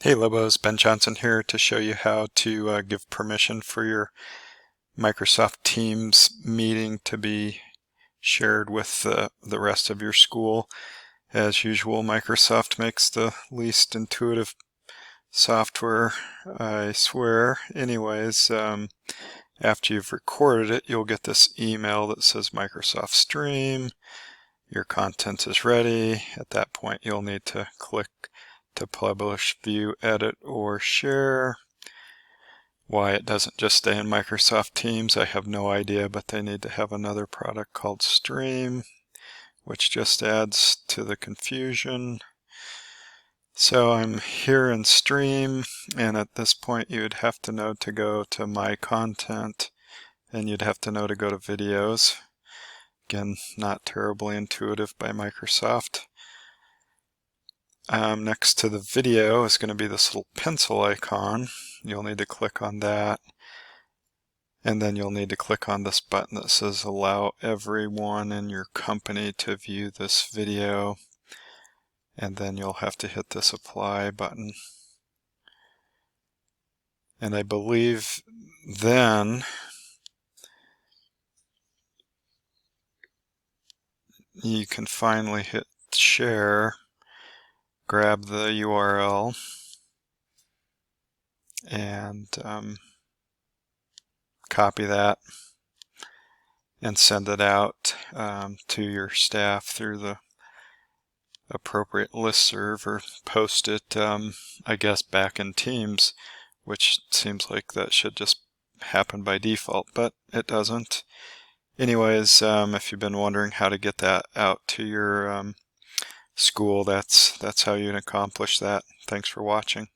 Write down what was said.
Hey Lobos, Ben Johnson here to show you how to give permission for your Microsoft Teams meeting to be shared with the rest of your school. As usual, Microsoft makes the least intuitive software, I swear. Anyways, after you've recorded it, you'll get this email that says Microsoft Stream. Your content is ready. At that point, you'll need to click to publish, view, edit, or share. Why it doesn't just stay in Microsoft Teams, I have no idea, but they need to have another product called Stream, which just adds to the confusion. So I'm here in Stream, and at this point you would have to know to go to My Content, and you'd have to know to go to Videos. Again, not terribly intuitive by Microsoft. Next to the video is going to be this little pencil icon. You'll need to click on that. And then you'll need to click on this button that says allow everyone in your company to view this video. And then you'll have to hit this apply button. And I believe then you can finally hit share, grab the URL, and copy that and send it out to your staff through the appropriate listserv, or post it, I guess, back in Teams, which seems like that should just happen by default, but it doesn't. Anyways, if you've been wondering how to get that out to your school, that's how you can accomplish that. Thanks for watching.